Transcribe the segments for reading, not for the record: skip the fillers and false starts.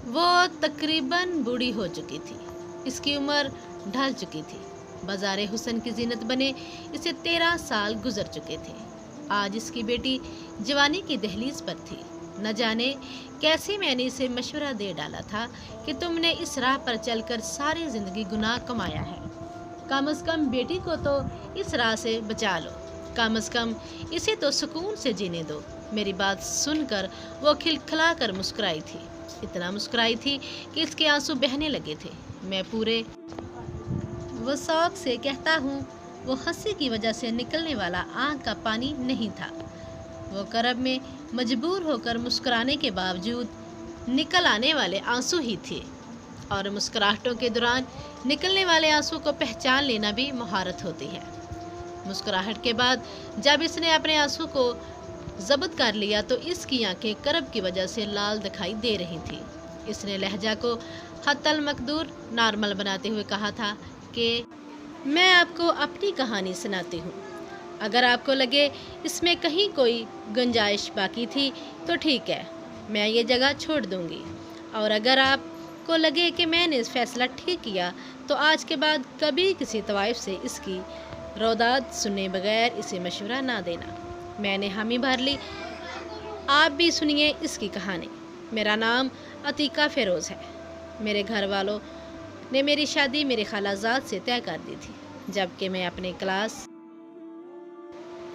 वो तकरीबन बूढ़ी हो चुकी थी। इसकी उम्र ढल चुकी थी। बाज़ारे हुस्न की जीनत बने इसे 13 साल गुजर चुके थे। आज इसकी बेटी जवानी की दहलीज पर थी। न जाने कैसे मैंने इसे मशवरा दे डाला था कि तुमने इस राह पर चलकर सारी जिंदगी गुनाह कमाया है। कम से कम बेटी को तो इस राह से बचा लो। कम से कम इसे तो सुकून से जीने दो। मेरी बात सुनकर वो खिलखिला कर मुस्कुराई थी। इतना मुस्कुराई थी कि इसके आंसू बहने लगे थे। मैं पूरे वो शौक से कहता हूँ, वो हंसी की वजह से निकलने वाला आँख का पानी नहीं था। वो करब में मजबूर होकर मुस्कुराने के बावजूद निकल आने वाले आंसू ही थे। और मुस्कुराहटों के दौरान निकलने वाले आंसू को पहचान लेना भी महारत होती है। मुस्कुराहट के बाद जब इसने अपने आंसू को जब्त कर लिया तो इसकी आंखें करब की वजह से लाल दिखाई दे रही थी। इसने लहजा को हत्तल मकदूर नॉर्मल बनाते हुए कहा था कि मैं आपको अपनी कहानी सुनाती हूँ। अगर आपको लगे इसमें कहीं कोई गुंजाइश बाकी थी तो ठीक है, मैं ये जगह छोड़ दूँगी। और अगर आपको लगे कि मैंने इस फैसला ठीक किया तो आज के बाद कभी किसी तवाइफ से इसकी रौदात सुने बगैर इसे मशवरा ना देना। मैंने हामी भर ली। आप भी सुनिए इसकी कहानी। मेरा नाम अतीका फ़िरोज़ है। मेरे घर वालों ने मेरी शादी मेरे खालाजाद से तय कर दी थी, जबकि मैं अपने क्लास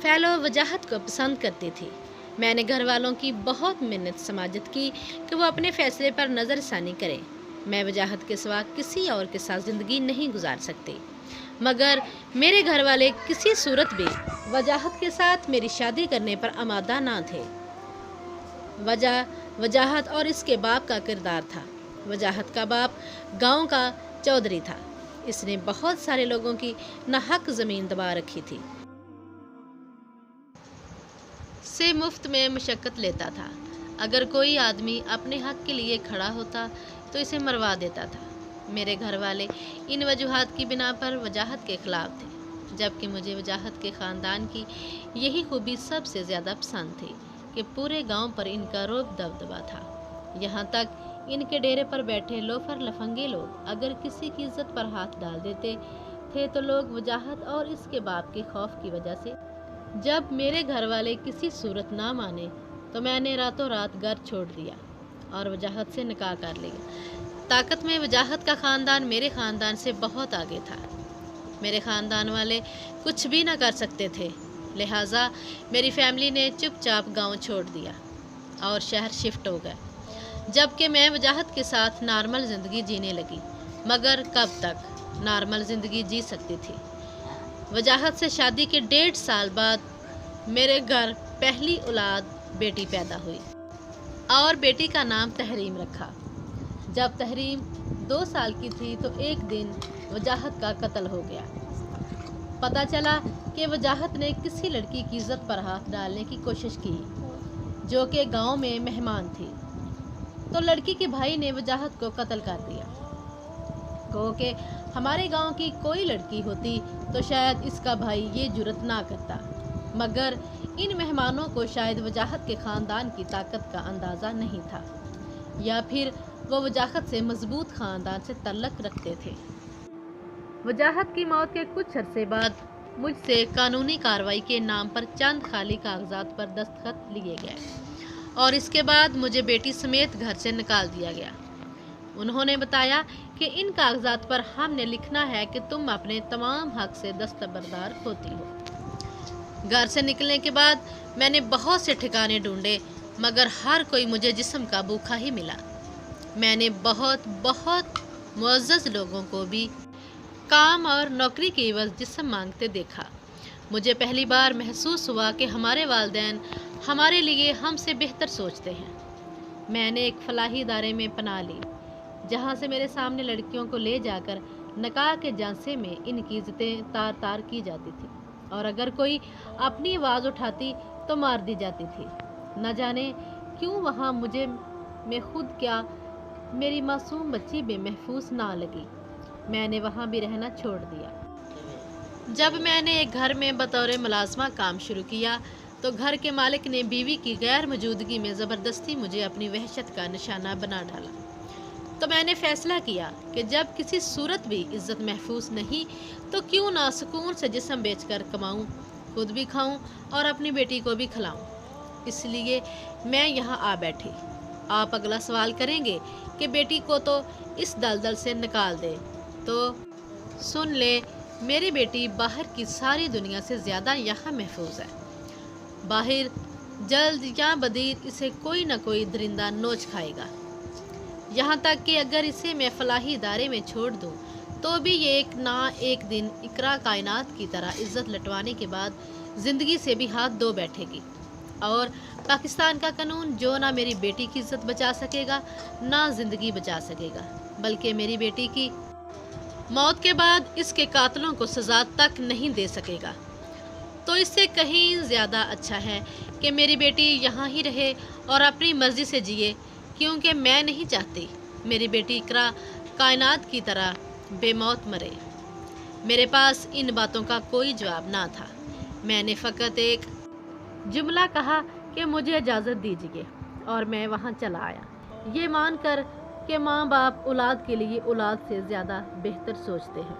फ़ेलो वजाहत को पसंद करती थी। मैंने घर वालों की बहुत मिन्नत समाजत की कि वो अपने फ़ैसले पर नज़रसानी करें। मैं वजाहत के सिवा किसी और के साथ ज़िंदगी नहीं गुजार सकती, मगर मेरे घर वाले किसी सूरत भी वजाहत के साथ मेरी शादी करने पर आमादा ना थे। वजाहत और इसके बाप का किरदार था। वजाहत का बाप गांव का चौधरी था। इसने बहुत सारे लोगों की नाहक ज़मीन दबा रखी थी, से मुफ्त में मशक्क़त लेता था। अगर कोई आदमी अपने हक के लिए खड़ा होता तो इसे मरवा देता था। मेरे घर वाले इन वजूहात की बिना पर वजाहत के ख़िलाफ़ थे, जबकि मुझे वजाहत के ख़ानदान की यही खूबी सबसे ज़्यादा पसंद थी कि पूरे गांव पर इनका रोब दबदबा था। यहाँ तक इनके डेरे पर बैठे लोफर लफंगे लोग अगर किसी की इज्जत पर हाथ डाल देते थे तो लोग वजाहत और इसके बाप के खौफ की वजह से, जब मेरे घर वाले किसी सूरत ना माने तो मैंने रातों रात घर छोड़ दिया और वजाहत से निकाह कर लिया। ताकत में वजाहत का ख़ानदान मेरे ख़ानदान से बहुत आगे था। मेरे ख़ानदान वाले कुछ भी ना कर सकते थे, लिहाजा मेरी फैमिली ने चुपचाप गांव छोड़ दिया और शहर शिफ्ट हो गए, जबकि मैं वजाहत के साथ नॉर्मल ज़िंदगी जीने लगी। मगर कब तक नॉर्मल ज़िंदगी जी सकती थी? वजाहत से शादी के 1.5 साल बाद मेरे घर पहली औलाद बेटी पैदा हुई और बेटी का नाम तहरीम रखा। जब तहरीम 2 साल की थी तो एक दिन वजाहत का कत्ल हो गया। पता चला कि वजाहत ने किसी लड़की की इज्जत पर हाथ डालने की कोशिश की जो कि गांव में मेहमान थी, तो लड़की के भाई ने वजाहत को कत्ल कर दिया। कहो कि हमारे गांव की कोई लड़की होती तो शायद इसका भाई ये जुर्रत ना करता, मगर इन मेहमानों को शायद वजाहत के ख़ानदान की ताकत का अंदाज़ा नहीं था, या फिर वो वजाहत से मजबूत ख़ानदान से तल्लक रखते थे। वजाहत की मौत के कुछ अरसे बाद मुझसे कानूनी कार्रवाई के नाम पर चंद खाली कागजात पर दस्तखत लिए गए और इसके बाद मुझे बेटी समेत घर से निकाल दिया गया। उन्होंने बताया कि इन कागजात पर हमने लिखना है कि तुम अपने तमाम हक से दस्तबरदार होती हो। घर से निकलने के बाद मैंने बहुत से ठिकाने ढूंढे, मगर हर कोई मुझे जिस्म का भूखा ही मिला। मैंने बहुत मुअज़्ज़ज़ लोगों को भी काम और नौकरी के एवज़ जिस्म मांगते देखा। मुझे पहली बार महसूस हुआ कि हमारे वालिदैन हमारे लिए हमसे बेहतर सोचते हैं। मैंने एक फलाही इदारे में पनाह ली, जहाँ से मेरे सामने लड़कियों को ले जाकर निकाह के जांसे में इनकी इज़्ज़तें तार तार की जाती थी और अगर कोई अपनी आवाज़ उठाती तो मार दी जाती थी। न जाने क्यों वहाँ मुझे में खुद क्या मेरी मासूम बच्ची बेमहफूज ना लगी। मैंने वहाँ भी रहना छोड़ दिया। जब मैंने एक घर में बतौर मुलाजमा काम शुरू किया तो घर के मालिक ने बीवी की गैर मौजूदगी में ज़बरदस्ती मुझे अपनी वहशत का निशाना बना डाला। تو میں نے فیصلہ کیا کہ جب کسی صورت بھی عزت محفوظ نہیں تو کیوں نہ سکون سے جسم بیچ کر کماؤں، خود بھی کھاؤں اور اپنی بیٹی کو بھی کھلاؤں۔ اس لیے میں یہاں آ بیٹھی۔ آپ اگلا سوال کریں گے کہ بیٹی کو تو اس دلدل سے نکال دے، تو سن لے، میری بیٹی باہر کی ساری دنیا سے زیادہ یہاں محفوظ ہے۔ باہر جلد یا بدیر اسے کوئی نہ کوئی درندہ نوچ کھائے گا، یہاں تک کہ اگر اسے میں فلاحی ادارے میں چھوڑ دوں تو بھی یہ ایک نہ ایک دن اقرا کائنات کی طرح عزت لٹوانے کے بعد زندگی سے بھی ہاتھ دھو بیٹھے گی۔ اور پاکستان کا قانون جو نہ میری بیٹی کی عزت بچا سکے گا نہ زندگی بچا سکے گا، بلکہ میری بیٹی کی موت کے بعد اس کے قاتلوں کو سزا تک نہیں دے سکے گا۔ تو اس سے کہیں زیادہ اچھا ہے کہ میری بیٹی یہاں ہی رہے اور اپنی مرضی سے جیے، کیونکہ میں نہیں چاہتی میری بیٹی اقرا کائنات کی طرح بے موت مرے۔ میرے پاس ان باتوں کا کوئی جواب نہ تھا۔ میں نے فقط ایک جملہ کہا کہ مجھے اجازت دیجیے، اور میں وہاں چلا آیا، یہ مان کر کہ ماں باپ اولاد کے لیے اولاد سے زیادہ بہتر سوچتے ہیں۔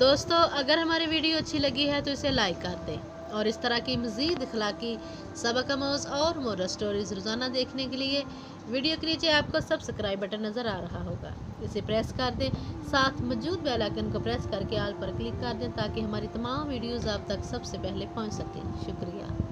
دوستو، اگر ہماری ویڈیو اچھی لگی ہے تو اسے لائک کر دیں، اور اس طرح کی مزید اخلاقی سبق آموز اور مورل سٹوریز روزانہ دیکھنے کے لیے ویڈیو کے نیچے آپ کو سبسکرائب بٹن نظر آ رہا ہوگا، اسے پریس کر دیں، ساتھ موجود بیل آئیکن کو پریس کر کے آل پر کلک کر دیں تاکہ ہماری تمام ویڈیوز آپ تک سب سے پہلے پہنچ سکیں۔ شکریہ۔